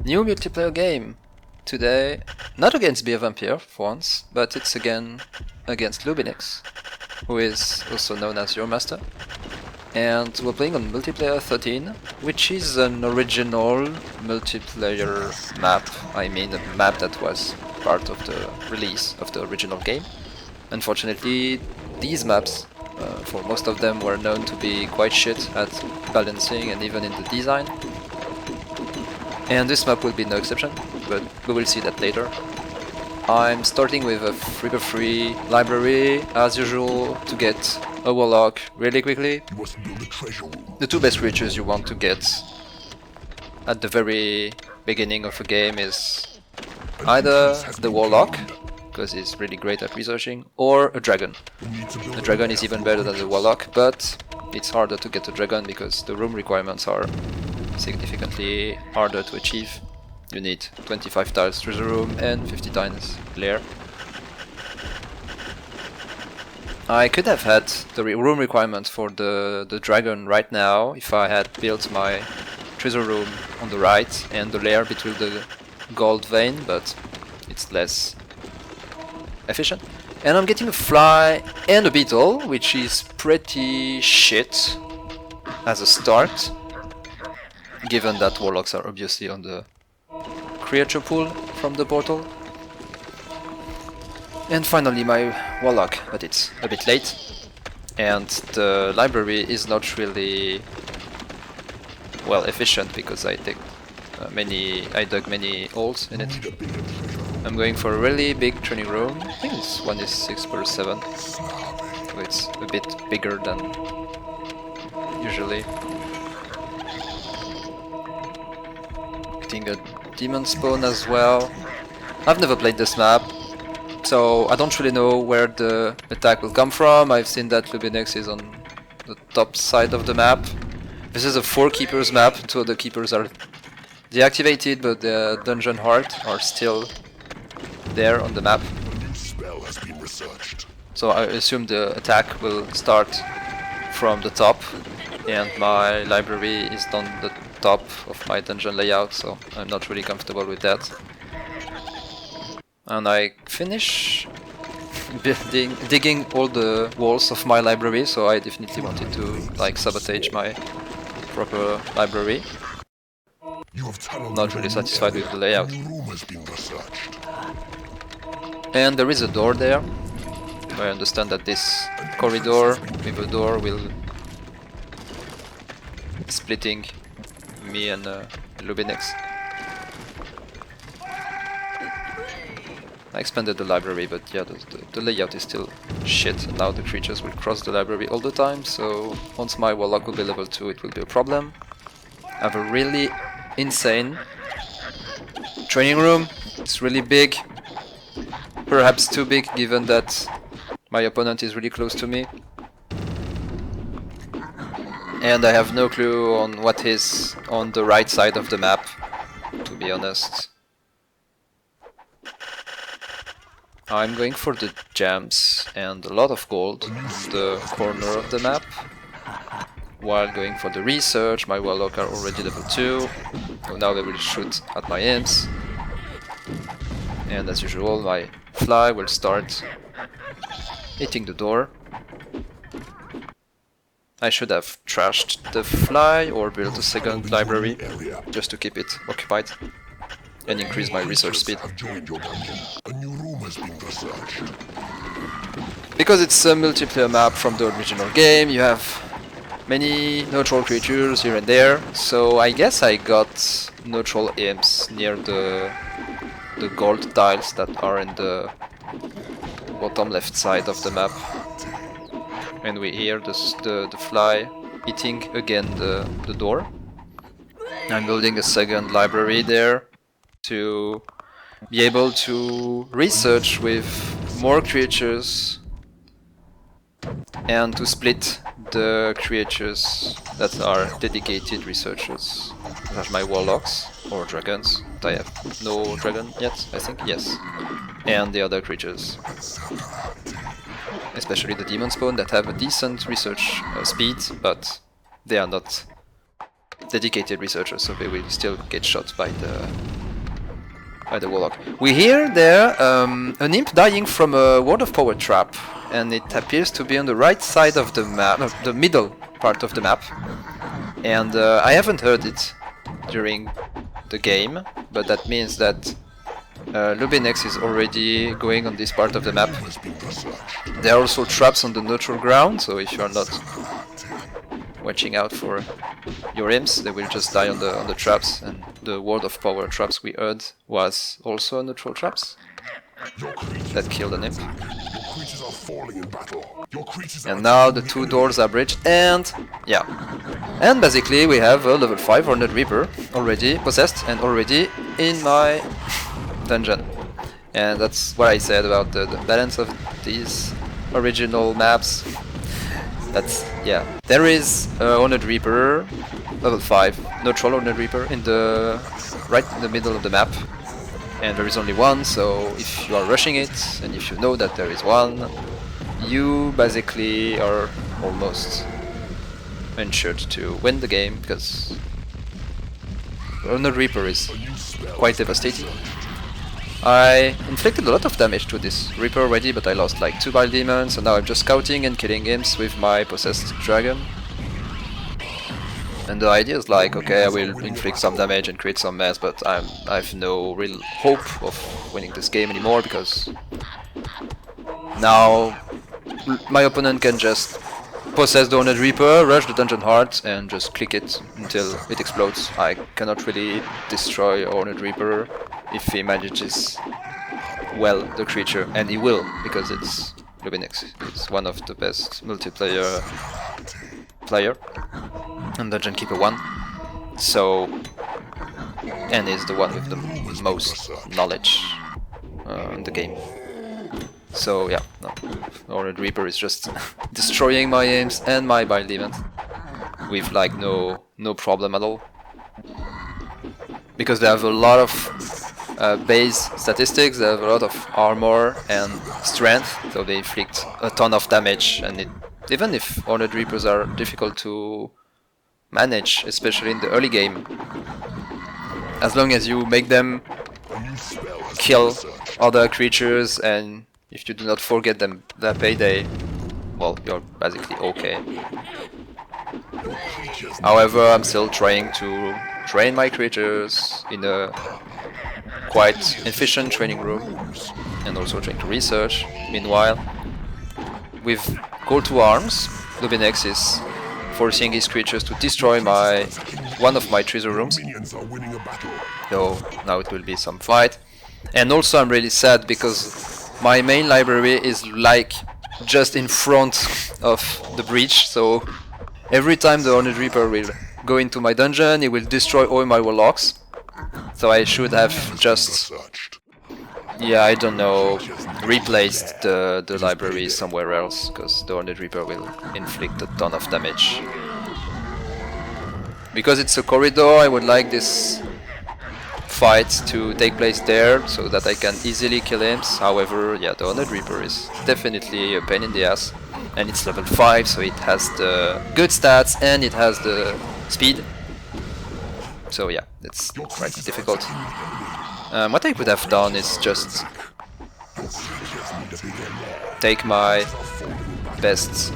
New multiplayer game today, not against Be a Vampire for once, but it's again against Loobinex, who is also known as your master. And we're playing on multiplayer 13, which is an original multiplayer map. I mean, a map that was part of the release of the original game. Unfortunately, these maps, for most of them, were known to be quite shit at balancing and even in the design. And this map will be no exception, but we will see that later. I'm starting with a 3x3 library, as usual, to get a warlock really quickly. The two best creatures you want to get at the very beginning of a game is either the warlock, because he's really great at researching, or a dragon. The dragon is even better than the warlock, but it's harder to get a dragon because the room requirements are significantly harder to achieve. You need 25 tiles treasure room and 50 tiles lair. I could have had the room requirement for the dragon right now if I had built my treasure room on the right and the lair between the gold vein, but it's less efficient. And I'm getting a fly and a beetle, which is pretty shit as a start, given that warlocks are obviously on the creature pool from the portal. And finally my warlock, but it's a bit late. And the library is not really well efficient because I dug many holes in it. I'm going for a really big training room. I think this one is 6x7, so it's a bit bigger than usually. Getting a demon spawn as well. I've never played this map, so I don't really know where the attack will come from. I've seen that Loobinex is on the top side of the map. This is a 4 keepers map, so the keepers are deactivated, but the dungeon heart are still there on the map. So I assume the attack will start from the top, and my library is on the top of my dungeon layout, so I'm not really comfortable with that. And I finish digging all the walls of my library, so I definitely wanted to like sabotage my proper library. Not really satisfied with the layout. And there is a door there. I understand that this corridor with a door will splitting me and Loobinex. I expanded the library, but yeah, the layout is still shit. And now the creatures will cross the library all the time, so once my warlock will be level 2, it will be a problem. I have a really insane training room. It's really big. Perhaps too big, given that my opponent is really close to me. And I have no clue on what is on the right side of the map, to be honest. I'm going for the gems and a lot of gold in the corner of the map. While going for the research, my warlock are already level 2, so now they will shoot at my imps. And as usual, my fly will start hitting the door. I should have trashed the fly or built a second library just to keep it occupied and increase my research speed. Because it's a multiplayer map from the original game, you have many neutral creatures here and there, so I guess I got neutral imps near the gold tiles that are in the bottom left side of the map. And we hear the fly hitting again the door. I'm building a second library there to be able to research with more creatures and to split the creatures that are dedicated researchers. That's my warlocks or dragons. I have no dragon yet, I think, yes. And the other creatures. Especially the demon spawn that have a decent research speed, but they are not dedicated researchers, so they will still get shot by the Warlock. We hear there an imp dying from a Word of Power trap, and it appears to be on the right side of the map, no, the middle part of the map. And I haven't heard it during the game, but that means that Loobinex is already going on this part of the map. There are also traps on the neutral ground, so if you are not watching out for your imps, they will just die on the traps. And the Word of Power traps we heard was also neutral traps that killed an imp. And now the two doors are bridged, and yeah. And basically we have a level 5 Horned Reaper already possessed and already in my dungeon. And that's what I said about the balance of these original maps. That's, yeah. There is a Horned Reaper, level 5, neutral Horned Reaper, in the right in the middle of the map. And there is only one, so if you are rushing it, and if you know that there is one, you basically are almost ensured to win the game, because Horned Reaper is quite devastating. I inflicted a lot of damage to this Reaper already, but I lost like 2 Bile Demons, so now I'm just scouting and killing imps with my possessed dragon. And the idea is like, okay, I will inflict some damage and create some mess, but I have no real hope of winning this game anymore, because now my opponent can just possess the Horned Reaper, rush the dungeon heart, and just click it until it explodes. I cannot really destroy a Horned Reaper if he manages well the creature, and he will, because it's Loobinex. It's one of the best multiplayer player and Dungeon Keeper 1. So, and is the one with the most knowledge in the game. So yeah, no. Horned Reaper is just destroying my aims and my Bile Demons with like no problem at all. Because they have a lot of base statistics, they have a lot of armor and strength, so they inflict a ton of damage, and even if Horned Reapers are difficult to manage, especially in the early game, as long as you make them kill other creatures and if you do not forget them their payday, well, you're basically okay. However, I'm still trying to train my creatures in a quite efficient training room, and also trying to research. Meanwhile, with Call to Arms, Loobinex is forcing his creatures to destroy one of my treasure rooms. So now it will be some fight. And also I'm really sad because my main library is like just in front of the breach, so every time the Horned Reaper will go into my dungeon, he will destroy all my warlocks. So I should have just, yeah, I don't know, replaced the library somewhere else, because the Horned Reaper will inflict a ton of damage. Because it's a corridor, I would like this fight to take place there, so that I can easily kill imps. However, yeah, the Horned Reaper is definitely a pain in the ass, and it's level 5, so it has the good stats and it has the speed. So yeah, it's quite difficult. What I could have done is just take my best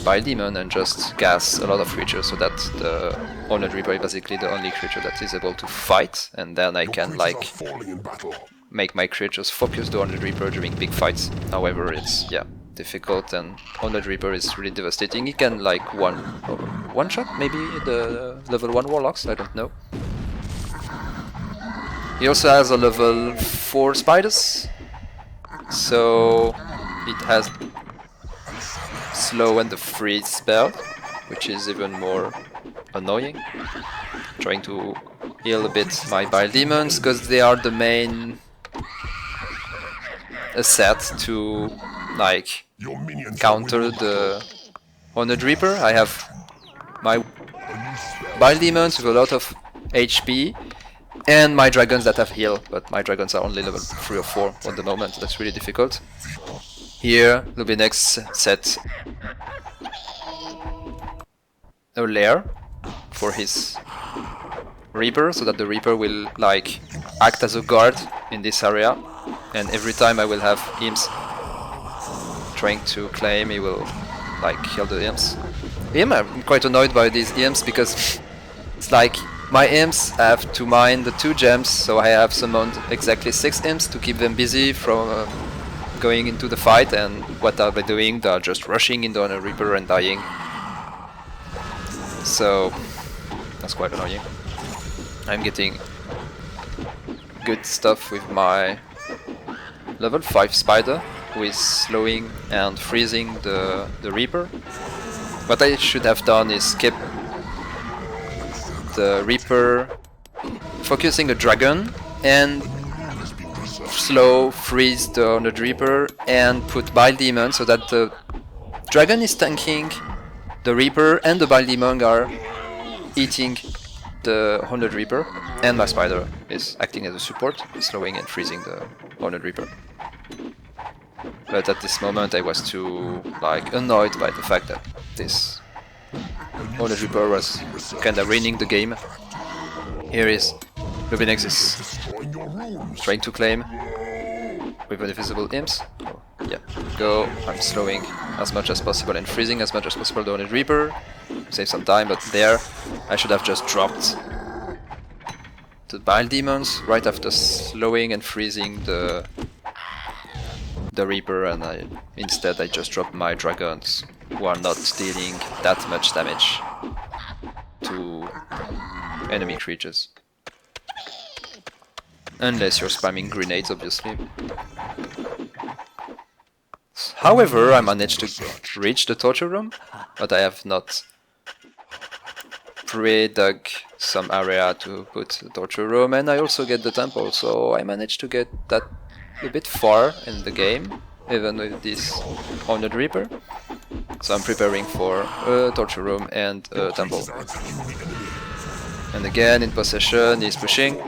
Bile Demon and just gas a lot of creatures, so that the Horned Reaper is basically the only creature that is able to fight, and then I can like make my creatures focus the Horned Reaper during big fights. However, it's, yeah, difficult, and Horned Reaper is really devastating. He can like one shot maybe the level 1 warlocks, I don't know. He also has a level 4 spiders, so it has slow and the freeze spell, which is even more annoying. Trying to heal a bit my Bile Demons, because they are the main asset to like counter the Horned Reaper. I have my Bile Demons with a lot of HP and my dragons that have heal, but my dragons are only level 3 or 4 at the moment. That's really difficult. Here, Loobinex set a lair for his Reaper, so that the Reaper will like act as a guard in this area, and every time I will have imps trying to claim, he will like kill the imps. I'm quite annoyed by these imps because it's like my imps have to mine the 2 gems, so I have summoned exactly 6 imps to keep them busy from going into the fight, and what are they doing? They are just rushing into a Reaper and dying. So that's quite annoying. I'm getting good stuff with my level 5 spider, who is slowing and freezing the Reaper. What I should have done is skip the Reaper, focusing a dragon, and slow freeze the Honored Reaper and put Bile Demon, so that the dragon is tanking the Reaper and the Bile Demon are eating the Honored Reaper, and my spider is acting as a support, slowing and freezing the Honored Reaper. But at this moment I was too like annoyed by the fact that this Honored Reaper was kinda ruining the game. Here is Loobinex is trying to claim with invisible imps. Oh, yeah, go. I'm slowing as much as possible and freezing as much as possible the Honored Reaper. Save some time, but there I should have just dropped the Bile Demons right after slowing and freezing the Reaper, and instead I just dropped my dragons, who are not dealing that much damage to enemy creatures. Unless you're spamming grenades, obviously. However, I managed to reach the torture room, but I have not pre-dug some area to put the torture room, and I also get the temple, so I managed to get that a bit far in the game, even with this Honored Reaper. So I'm preparing for a torture room and a temple. And again, in possession, he's pushing,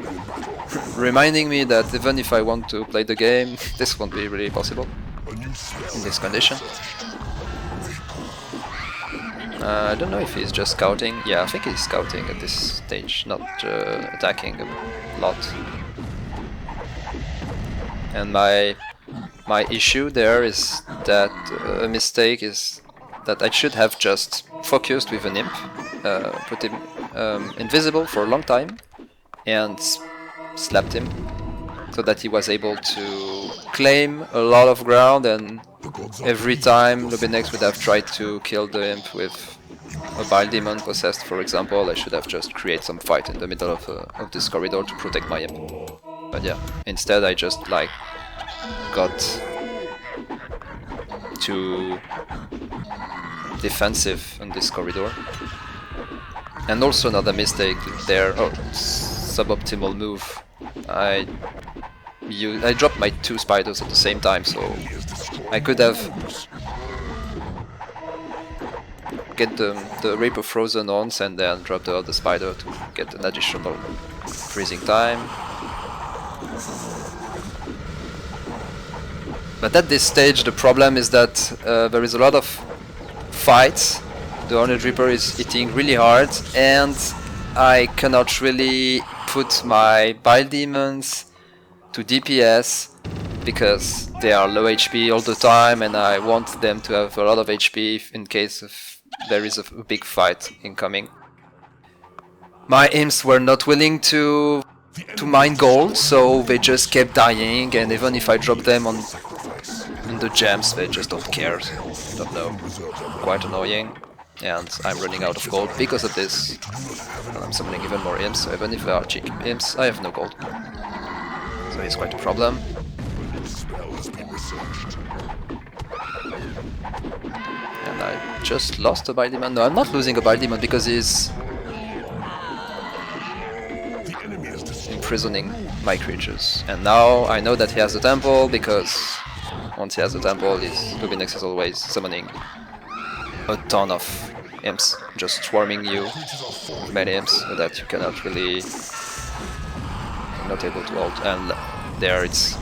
reminding me that even if I want to play the game, this won't be really possible in this condition. I don't know if he's just scouting. Yeah, I think he's scouting at this stage, not attacking a lot. And my issue there is that a mistake is that I should have just focused with an imp, put him invisible for a long time, and slapped him, so that he was able to claim a lot of ground, and every time Loobinex would have tried to kill the imp with a Bile Demon possessed, for example, I should have just created some fight in the middle of this corridor to protect my imp. But yeah, instead I just like got too defensive in this corridor. And also another mistake there, suboptimal move. I dropped my 2 spiders at the same time, so I could have get the Reaper frozen once and then drop the other spider to get an additional freezing time. But at this stage the problem is that there is a lot of fights. The Honored Reaper is hitting really hard, and I cannot really put my Bile Demons to DPS because they are low HP all the time, and I want them to have a lot of HP in case there is a big fight incoming. My imps were not willing to mine gold, so they just kept dying, and even if I drop them on the gems, they just don't care. Don't know. Quite annoying. And I'm running out of gold because of this. And I'm summoning even more imps, so even if they are cheap imps, I have no gold. So it's quite a problem. And I just lost a Bile Demon. No, I'm not losing a Bile Demon because he's imprisoning my creatures. And now I know that he has the temple, because once he has the temple, Loobinex is always summoning a ton of imps, just swarming you with many imps, so that you cannot really, not able to ult. And there it's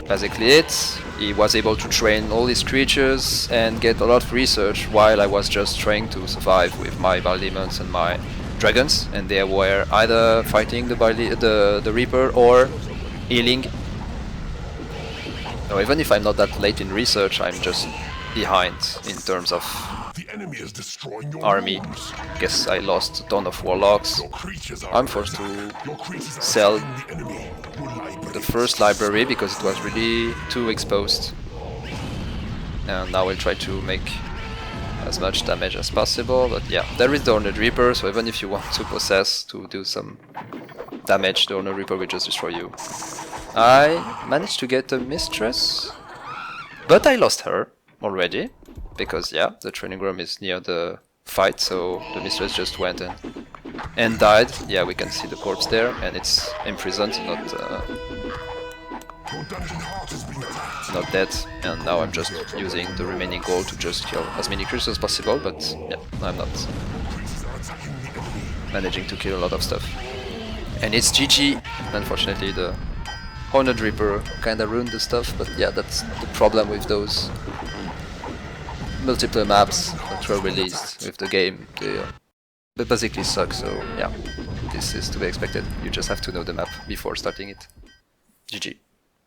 basically it. He was able to train all his creatures and get a lot of research while I was just trying to survive with my Bile Demons and my dragons, and they were either fighting the Reaper or healing. So even if I'm not that late in research, I'm just behind in terms of army. Guess I lost a ton of warlocks. I'm forced to sell the first library because it was really too exposed. And now we'll try to make as much damage as possible, but yeah, there is the Horned Reaper, so even if you want to possess to do some damage, the Horned Reaper will just destroy you. I managed to get a Mistress, but I lost her already, because yeah, the training room is near the fight, so the Mistress just went in and died. Yeah, we can see the corpse there, and it's imprisoned, not dead, and now I'm just using the remaining gold to just kill as many creatures as possible, but yeah, I'm not managing to kill a lot of stuff. And it's GG. Unfortunately, the Horned Reaper kinda ruined the stuff, but yeah, that's the problem with those multiplayer maps that were released with the game. They basically suck, so yeah, this is to be expected. You just have to know the map before starting it. GG.